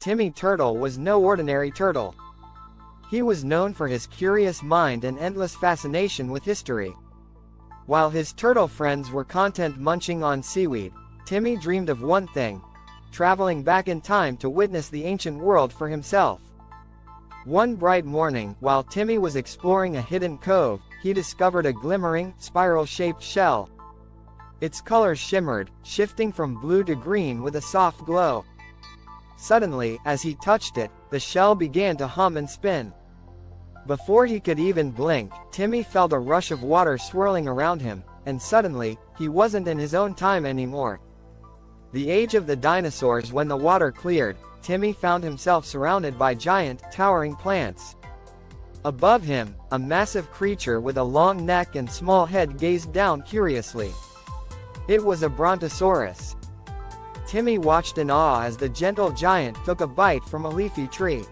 Timmy Turtle was no ordinary turtle. He was known for his curious mind and endless fascination with history. While his turtle friends were content munching on seaweed, Timmy dreamed of one thing: traveling back in time to witness the ancient world for himself. One bright morning, while Timmy was exploring a hidden cove, he discovered a glimmering, spiral-shaped shell. Its colors shimmered, shifting from blue to green with a soft glow. Suddenly, as he touched it, the shell began to hum and spin. Before he could even blink, Timmy felt a rush of water swirling around him, and suddenly, he wasn't in his own time anymore. The age of the dinosaurs. When the water cleared, Timmy found himself surrounded by giant, towering plants. Above him, a massive creature with a long neck and small head gazed down curiously. It was a brontosaurus. Timmy watched in awe as the gentle giant took a bite from a leafy tree.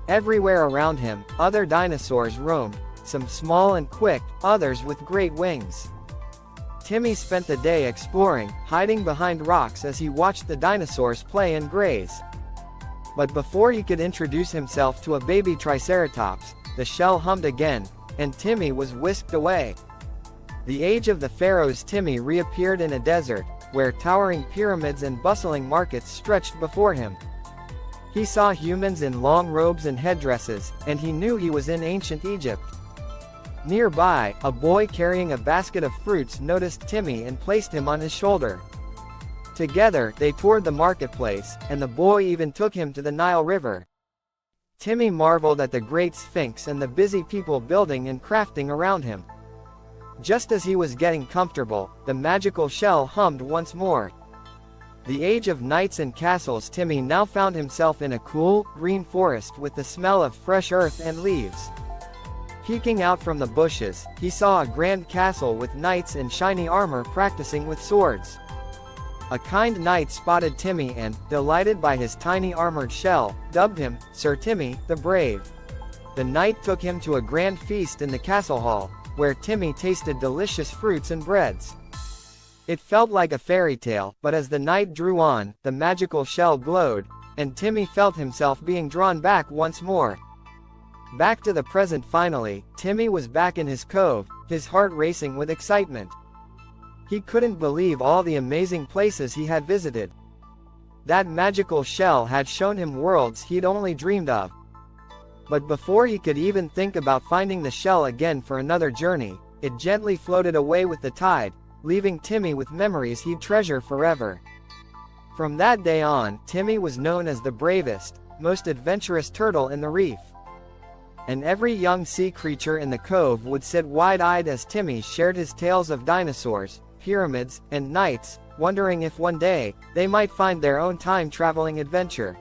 Everywhere around him, other dinosaurs roamed, some small and quick, others with great wings. Timmy spent the day exploring, hiding behind rocks as he watched the dinosaurs play and graze. But before he could introduce himself to a baby triceratops, the shell hummed again, and Timmy was whisked away. The age of the pharaohs. Timmy reappeared in a desert, where towering pyramids and bustling markets stretched before him. He saw humans in long robes and headdresses, and he knew he was in ancient Egypt. Nearby, a boy carrying a basket of fruits noticed Timmy and placed him on his shoulder. Together, they toured the marketplace, and the boy even took him to the Nile River. Timmy marveled at the great Sphinx and the busy people building and crafting around him. Just as he was getting comfortable, the magical shell hummed once more. The age of knights and castles. Timmy now found himself in a cool, green forest with the smell of fresh earth and leaves. Peeking out from the bushes, he saw a grand castle with knights in shiny armor practicing with swords. A kind knight spotted Timmy and, delighted by his tiny armored shell, dubbed him Sir Timmy, the Brave. The knight took him to a grand feast in the castle hall, where Timmy tasted delicious fruits and breads. It felt like a fairy tale, but as the night drew on, the magical shell glowed, and Timmy felt himself being drawn back once more. Back to the present. Finally, Timmy was back in his cove, his heart racing with excitement. He couldn't believe all the amazing places he had visited. That magical shell had shown him worlds he'd only dreamed of. But before he could even think about finding the shell again for another journey, it gently floated away with the tide, leaving Timmy with memories he'd treasure forever. From that day on, Timmy was known as the bravest, most adventurous turtle in the reef. And every young sea creature in the cove would sit wide-eyed as Timmy shared his tales of dinosaurs, pyramids, and knights, wondering if one day, they might find their own time-traveling adventure.